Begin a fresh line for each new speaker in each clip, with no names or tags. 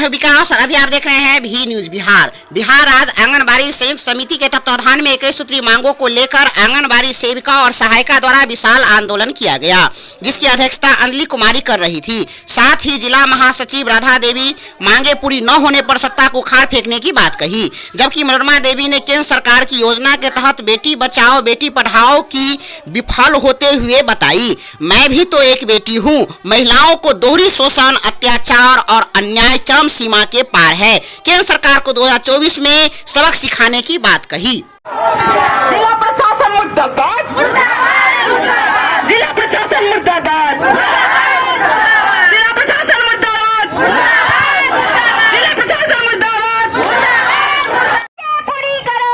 हूं विकास और अभी आप देख रहे हैं भी न्यूज बिहार। बिहार राज्य आंगनबाड़ी संयुक्त समिति के तत्वाधान में 21 सूत्री मांगों को लेकर आंगनबाड़ी सेविका और सहायिका द्वारा विशाल आंदोलन किया गया, जिसकी अध्यक्षता अंजलि कुमारी कर रही थी। साथ ही जिला महासचिव राधा देवी मांगे पूरी न होने पर सत्ता को उखाड़ फेंकने की बात कही, जबकि मनोरमा देवी ने केंद्र सरकार की योजना के तहत बेटी बचाओ बेटी पढ़ाओ की विफल होते हुए बताई, मैं भी तो एक बेटी हूँ। महिलाओं को दोहरी शोषण, अत्याचार और अन्याय चरम सीमा के पार है। केंद्र सरकार को 2024 में सबक सिखाने की बात कही।
जिला प्रशासन मुर्दाबाद, जिला प्रशासन मुर्दाबाद, जिला प्रशासन मुर्दाबाद, जिला प्रशासन मुर्दाबाद। पूरी करो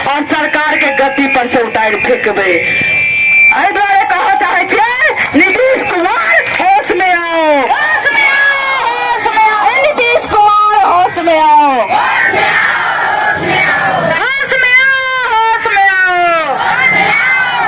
और सरकार के गति पर से उतार फेंकबे। एहि द्वारे कहा चाहे छे नीतीश कुमार होश में आओ, होश में आओ, होश में आओ। नीतीश कुमार होश में आओ, होश में आओ, होश में आओ, होश में आओ, होश में आओ,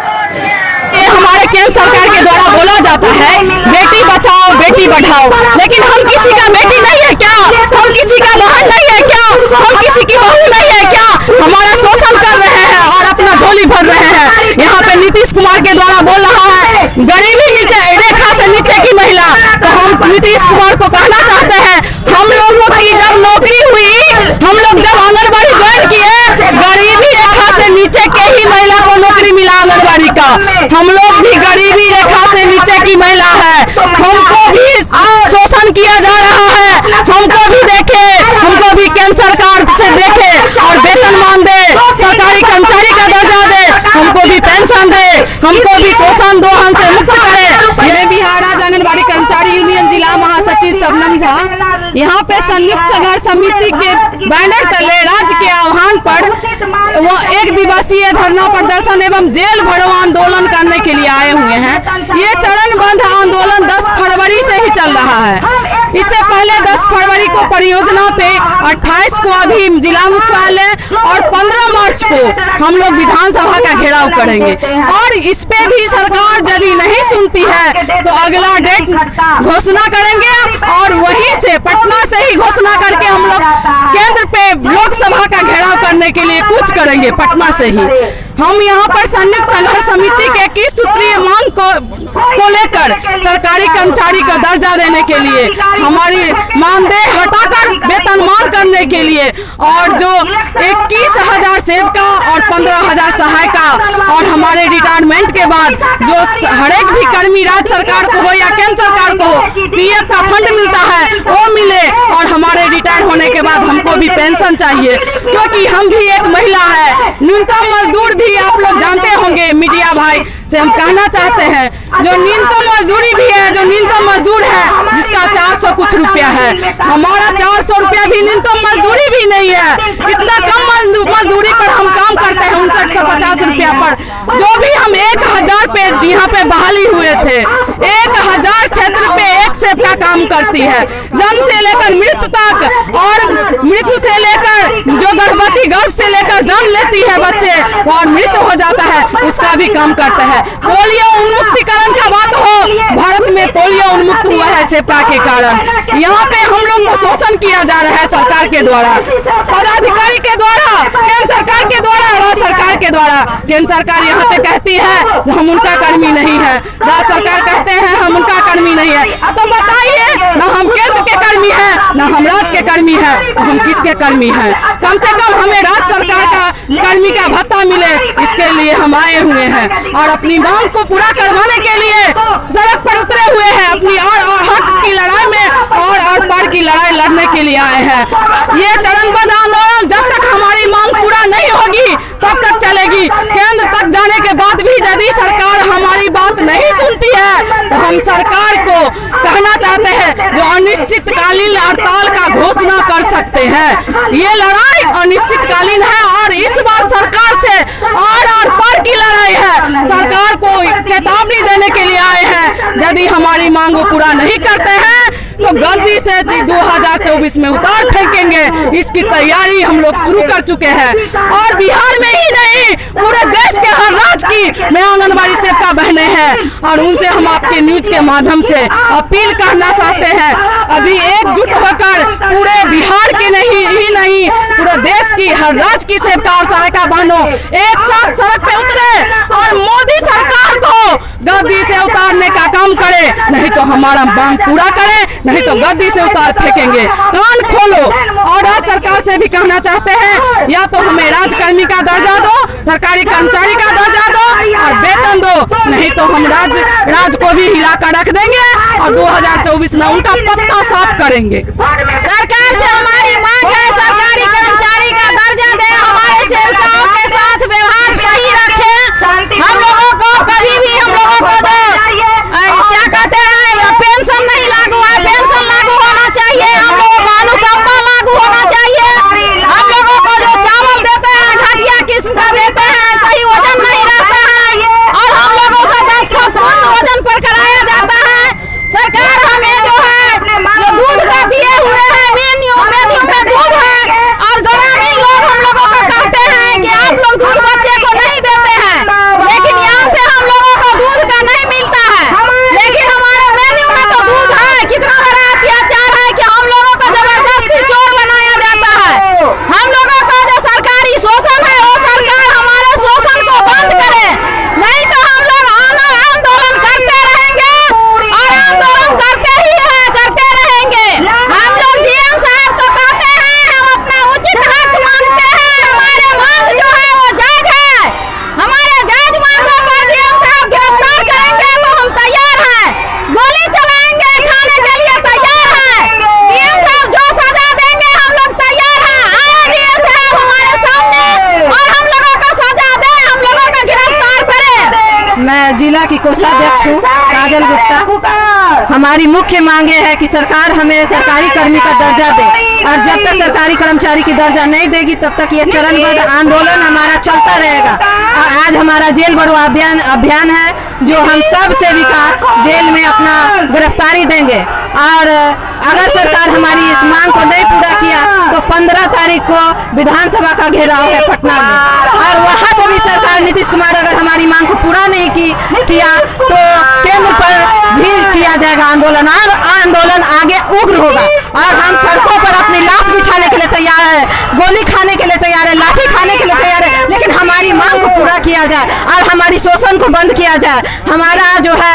होश में आओ।
ये हमारे केंद्र सरकार के द्वारा बोला जाता है बेटी बचाओ बेटी बढ़ाओ, लेकिन हम किसी का बेटी नहीं है क्या? हम किसी का बहन नहीं है क्या? हम किसी की बहू नहीं है क्या? हमारा शोषण कर रहे हैं और अपना झोली भर रहे हैं। यहाँ पे नीतीश कुमार के द्वारा बोल रहा है गरीबी नीचे रेखा से नीचे की महिला, तो हम नीतीश कुमार को कहना चाहते हैं हम लोगों की जब नौकरी हुई, हम लोग जब आंगनबाड़ी ज्वाइन किए, गरीबी रेखा से नीचे के ही महिला को नौकरी मिला आंगनबाड़ी का। हम लोग भी गरीबी रेखा से नीचे की महिला है, हमको भी शोषण किया जा रहा है। हमको भी देखे, हमको भी केंद्र सरकार से देखे और वेतनमान दे, सरकारी कर्मचारी का दर्जा दे, हमको भी पेंशन दे, हमको भी शोषण दोहन से मुक्त करे। मैं बिहार राज्य आंगनबाड़ी कर्मचारी यूनियन जिला महासचिव शबनम झा यहाँ पे संयुक्त संघर्ष समिति के बैनर तले राज्य के आह्वान पर वो 1 दिवसीय धरना प्रदर्शन एवं जेल भरो आंदोलन करने के लिए आए हुए हैं। ये चरणबद्ध आंदोलन 10 फरवरी से ही चल रहा है। इससे पहले 10 फरवरी को परियोजना पे, 28 को अभी जिला मुख्यालय और 15 मार्च को हम लोग विधानसभा का घेराव करेंगे। और इस पे भी सरकार यदि नहीं सुनती है तो अगला डेट घोषणा करेंगे और वहीं से पटना से ही घोषणा करके हम लोग केंद्र पे लोकसभा का घेराव करने के लिए कूच करेंगे पटना से ही। हम यहाँ पर संयुक्त संघर्ष समिति के 21 सूत्रीय मांग को लेकर सरकारी कर्मचारी का दर्जा देने के लिए, हमारी मानदेय हटाकर वेतनमान करने के लिए, और जो 21,000 सेविका और 15,000 सहायिका और हमारे रिटायरमेंट के बाद जो हर एक भी कर्मी राज्य सरकार को हो या केंद्र सरकार को हो पीएफ का फंड मिलता है वो मिले, और हमारे रिटायर होने के बाद हमको भी पेंशन चाहिए, क्योंकि हम भी एक महिला है। न्यूनतम मजदूर भी आप लोग जानते होंगे, मीडिया भाई से हम कहना चाहते हैं जो न्यूनतम मजदूरी भी है, जो न्यूनतम मजदूर है जिसका 400 कुछ रुपया है, हमारा 400 रुपया भी न्यूनतम मजदूरी भी नहीं है। इतना कम मजदूरी पर हम काम करते हैं 5950 रुपया पर, जो भी हम 1000 पे यहाँ पे बहाली हुए थे। 1000 क्षेत्र पे एक सेफ का काम करती है, जन्म से लेकर मृत्यु तक, और मृत्यु से लेकर जो गर्भवती गर्भ से लेकर जन्म लेती है बच्चे और मृत्यु हो जाता है, उसका भी कम करते हैं। पोलियो उन्मुक्तिकरण का बात हो, भारत में पोलियो उन्मुक्त हुआ है सेप्टा के कारण। यहाँ पे हम लोग को शोषण किया जा रहा है सरकार के द्वारा, पदाधिकारी के द्वारा, केंद्र सरकार के द्वारा, राज्य सरकार के द्वारा। केंद्र सरकार यहाँ पे कहती है हम उनका कर्मी नहीं है, राज्य सरकार कहते हैं हम उनका कर्मी नहीं है। तो बताइए, ना हम केंद्र के कर्मी हैं, ना हम राज्य के कर्मी हैं, तो हम किसके कर्मी हैं? कम से कम हमें राज्य सरकार का कर्मी का भत्ता मिले, इसके लिए हम आए हुए हैं और अपनी मांग को पूरा करवाने के लिए सड़क पर उतरे हुए हैं। अपनी और हक की लड़ाई में और पार की लड़ाई लड़ने के लिए आए हैं। ये चरणबद्ध आंदोलन जब तक हमारी मांग पूरा नहीं होगी तब तक चलेगी। केंद्र तक जाने के बाद भी यदि सरकार हमारी बात नहीं सुनती है तो हम सरकार को कहना चाहते हैं जो अनिश्चितकालीन हड़ताल का घोषणा कर सकते हैं। ये लड़ाई अनिश्चितकालीन है और इस बार सरकार से और पार की लड़ाई है। सरकार को चेतावनी देने के लिए आए हैं, यदि हमारी मांग पूरा नहीं करते हैं तो गद्दी से 2024 में उतार फेंकेंगे। इसकी तैयारी हम लोग शुरू कर चुके हैं और बिहार में ही नहीं पूरे देश के हर राज्य की में आंगनबाड़ी सेविका बहनें हैं और उनसे हम आपके न्यूज के माध्यम से अपील करना चाहते हैं, अभी एकजुट होकर पूरे बिहार के नहीं पूरे देश की हर राज्य की सेविका और सहायिका बहनों एक साथ सड़क पे उतरे और मोदी सरकार को गद्दी से उतारने का काम करे, नहीं तो हमारा मांग पूरा करे, नहीं तो गद्दी से उतार फेंकेंगे। कान खोलो। और राज्य सरकार से भी कहना चाहते हैं या तो हमें राजकर्मी का दर्जा दो, सरकारी कर्मचारी का दर्जा दो और वेतन दो, नहीं तो हम राज्य को भी हिलाकर रख देंगे और 2024 में उनका पत्ता साफ करेंगे।
सरकार से हमारी मांग है सरकारी कर्मचारी का दर्जा दे, हमारे सेवकाओं के साथ व्यवहार सही रखे। हम लोगों को कभी भी हम लोगों को जो क्या कहते हैं पेंशन नहीं लागू है, पेंशन लागू होना चाहिए। हम लोगों को अनुकंपा लागू होना चाहिए। हम लोगों को जो चावल देते हैं घटिया किस्म का देते हैं, सही वजन नहीं रहता है और हम लोगों से 10 खस वजन पर कराया जाता है। सरकार हमें जो है जो दूध का दिए हुए हैं मेन्यू में दूध है और ग्रामीण लोग हम लोगों को कहते हैं कि आप लोग दूध बच्चे को नहीं देते हैं, लेकिन यहाँ से हम लोगों को दूध का नहीं मिलता है, लेकिन हमारे मेन्यू में तो दूध है। कितना बड़ा अत्याचार है कि हम लोगों को जबरदस्ती चोर बनाया जाता है। हम लोगों का जो सरकारी शोषण है वो सरकार हमारे शोषण को बंद करे, नहीं तो हम लोग आंदोलन करते रहेंगे और आंदोलन करते रहेंगे। हम लोग डीएम साहब को कहते हैं हम अपना उचित हक मांगते हैं, हमारे मांग जो है वो जायज है। हमारे जायज मांगों पर डीएम साहब गिरफ्तार करेंगे तो हम तैयार हैं, गोली चलाएंगे खाने के लिए तैयार हैं। डीएम साहब जो सजा देंगे हम लोग तैयार हैं। आए डीएम साहब हमारे सामने और हम लोगों को सजा दे, हम लोगों को गिरफ्तार करे।
मैं जिला की कोषाध्यक्ष हूँ काजल गुप्ता। हमारी मुख्य मांगे है कि सरकार हमें सरकारी कर्मी का दर्जा दे और जब तक सरकारी कर्मचारी की दर्जा नहीं देगी तब तक ये चरणबद्ध आंदोलन हमारा चलता रहेगा। आज हमारा जेल बढ़ो अभियान है जो हम सब सेविका जेल में अपना गिरफ्तारी देंगे और अगर सरकार हमारी इस मांग को नहीं पूरा किया तो 15 तारीख को विधानसभा का घेराव है पटना में और वहां से भी सरकार नीतीश कुमार अगर हमारी मांग को पूरा नहीं किया तो केंद्र पर भी किया जाएगा आंदोलन और आंदोलन आगे उग्र होगा और हम सड़कों पर अपनी लाश बिछाने के लिए तैयार है, गोली खाने के लिए तैयार है, लाठी खाने के लिए तैयार है, लेकिन हमारी मांग को पूरा किया जाए और हमारी शोषण को बंद किया जाए। हमारा जो है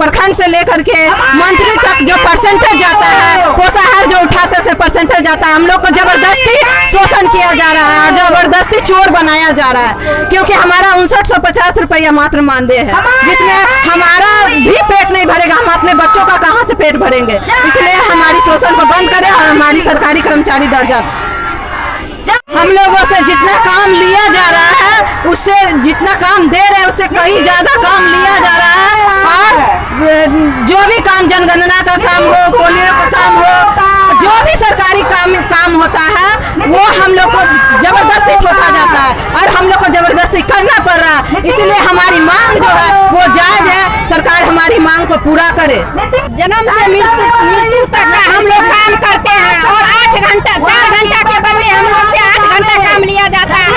प्रखंड से लेकर के मंत्री तक जो परसेंटेज जाता है पोषाहार जो उठाते से परसेंटेज जाता है, हम लोग को जबरदस्ती शोषण किया जा रहा है और जबरदस्ती चोर बनाया जा रहा है क्योंकि हमारा 5950 रुपया मात्र मानदेय है जिसमें हमारा भी पेट नहीं भरेगा, हम अपने बच्चों का कहाँ से पेट भरेंगे। इसलिए हमारी शोषण को बंद करें और हमारी सरकारी कर्मचारी दर्जा। हम लोगों से जितना काम लिया जा रहा है उससे जितना काम दे रहे हैं उससे कहीं ज्यादा काम लिया जा रहा है और जो भी काम जनगणना का काम हो, पोलियो का काम हो, जो भी सरकारी काम होता है वो हम लोग को जबरदस्ती थोपा जाता है और हम लोग को जबरदस्ती करना पड़ रहा है। इसलिए हमारी मांग जो है वो जायज है, सरकार हमारी मांग को पूरा करे।
जन्म से मृत्यु तक का हम लोग काम करते हैं और 8 घंटा 4 घंटा के बदले हम लोग से 8 घंटा काम लिया जाता है।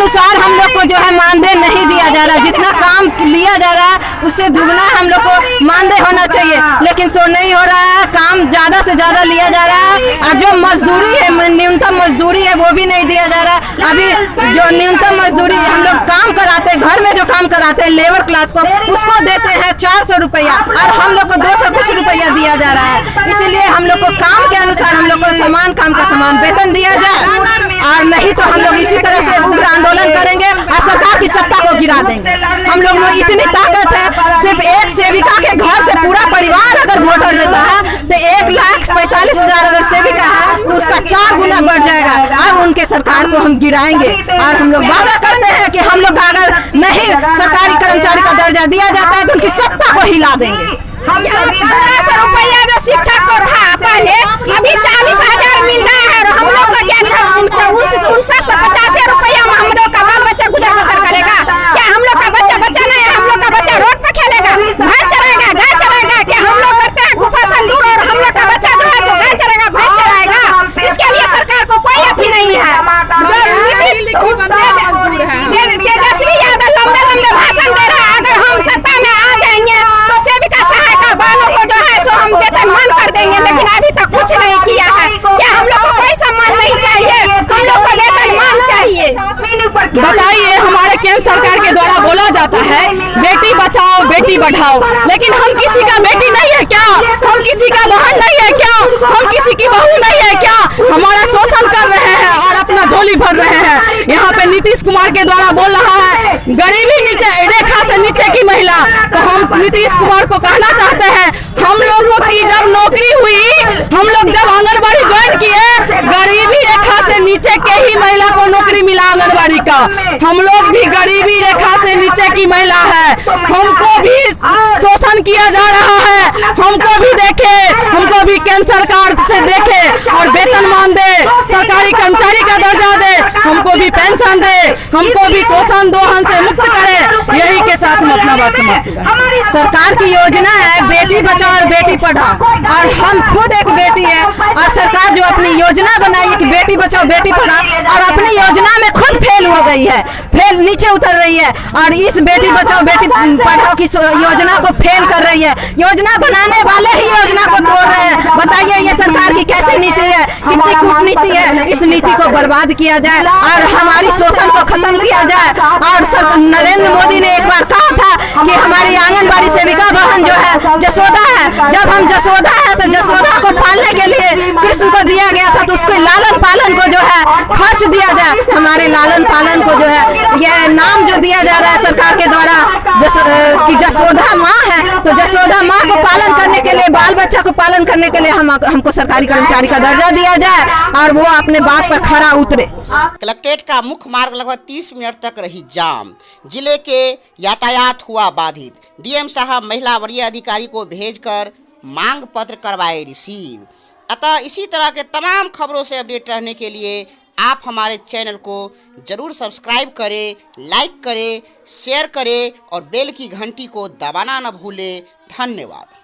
अनुसार हम लोग को जो है मानदेय नहीं दिया जा रहा। जितना काम लिया जा रहा है उससे दुगना हम लोग को मानदेय होना चाहिए, लेकिन सो नहीं हो रहा है। काम ज़्यादा से ज़्यादा लिया जा रहा है और जो मजदूरी है, न्यूनतम मजदूरी है, वो भी नहीं दिया जा रहा है। अभी जो न्यूनतम मजदूरी हम लोग काम कराते हैं, घर में जो काम कराते हैं लेबर क्लास को, उसको देते हैं 400 रुपया और हम लोग को 200 कुछ रुपया दिया जा रहा है। इसीलिए हम लोग को काम के अनुसार हम लोग को समान काम का समान वेतन दिया जाए, और नहीं तो हम लोग इसी तरह से उग्र आंदोलन करेंगे और सरकार की सत्ता को गिरा देंगे। हम लोग में इतनी ताकत है, सिर्फ एक सेविका के घर से पूरा परिवार अगर वोटर देता है तो 1,45,000 अगर सेविका है तो उसका 4 गुना बढ़ जाएगा और उनके सरकार को हम गिराएंगे। और हम लोग वादा करते हैं कि हम लोग अगर नहीं सरकारी कर्मचारी का दर्जा दिया जाता है तो उनकी सत्ता को हिला देंगे।
1500 रुपया जो शिक्षक को था पहले, अभी 40,000 मिल रहा है। और हम लोग का क्या 59 से 85 रुपया में हम लोग का बाल बच्चा गुजर बसर करेगा? क्या हम लोग का बच्चा नहीं है? हम लोग का बच्चा रोड पर खेलेगा, भैंस चराएगा, गाय चराएगा? क्या हम लोग करते हैं गुफा संदूर और हम लोग का बच्चा जो है सो गाय चराएगा, भैंस चराएगा? इसके लिए सरकार को कोई अथी नहीं है। तेजस्वी यादव लंबे भाषण दे रहा है, अगर हम सत्ता में आ जाएंगे तो सेविका सहायिका वालों को जो है सो हम वेतनमान कर देंगे, लेकिन अभी तक कुछ नहीं किया है। क्या हम लोग को कोई सम्मान नहीं चाहिए? हम लोग को वेतनमान चाहिए।
बताइए, हमारे केंद्र सरकार के द्वारा बोला जाता है बेटी बचाओ बेटी बढ़ाओ, लेकिन हम किसी का बेटी नहीं है क्या? हम किसी का बहन नहीं है क्या? हम किसी की बहू नहीं है क्या? हमारा शोषण कर रहे हैं और अपना झोली भर रहे हैं। यहाँ पे नीतीश कुमार के द्वारा बोल रहा है गरीबी नीचे रेखा से नीचे की महिला, तो हम नीतीश कुमार को कहना चाहते हैं हम लोगों की जब नौकरी हुई, हम लोग जब आंगनबाड़ी ज्वाइन किए, गरीबी रेखा से नीचे के ही महिला को नौकरी मिला आंगनबाड़ी का। हम लोग भी गरीबी रेखा से नीचे की महिला है, हमको भी शोषण किया जा रहा है। हमको भी देखे, हमको भी केंद्र सरकार से देखे और वेतनमान दे, सरकारी कर्मचारी का दर्जा दे, हमको भी पेंशन दे, हमको भी शोषण दोहन से मुक्त करे। यही के साथ हम अपना बात समाप्त करें।
सरकार की योजना है बेटी बचाओ और बेटी पढ़ाओ, और हम खुद एक बेटी है और सरकार जो अपनी योजना बनाई है कि बेटी बचाओ बेटी पढ़ाओ, और अपनी योजना में खुद फेल हो गई है, फेल नीचे उतर रही है और इस बेटी बचाओ बेटी पढ़ाओ की योजना को फेल कर रही है। योजना बनाने वाले ही योजना को तोड़ रहे हैं। बताइए ये सरकार की कैसी नीति है, कितनी कूटनीति है? इस नीति को बर्बाद किया जाए और हमारी शोषण को खत्म किया जाए। और नरेंद्र मोदी ने एक बार कहा था कि हमारी आंगनबाड़ी सेविका बहन जो है जसोदा है, जब हम जसोदा है तो जसोदा को पालने के लिए कृष्ण को दिया गया था, तो उसके लालन पालन को जो है खर्च दिया जाए। हमारे लालन पालन को जो है यह नाम जो दिया जा रहा है सरकार के द्वारा कि जसोदा माँ है, तो जसोदा माँ को पालन करने के लिए, बाल बच्चा को पालन करने के लिए हमको सरकारी कर्मचारी का दर्जा दिया जाए और वो अपने बात पर खरा उतरे।
कलेक्ट्रेट का मुख्य मार्ग लगभग 30 मिनट तक रही जाम, जिले के यातायात हुआ बाधित। डीएम साहब महिला वरीय अधिकारी को भेजकर मांग पत्र करवाए रिसीव। अतः इसी तरह के तमाम खबरों से अपडेट रहने के लिए आप हमारे चैनल को जरूर सब्सक्राइब करें, लाइक करें, शेयर करें और बेल की घंटी को दबाना न भूलें। धन्यवाद।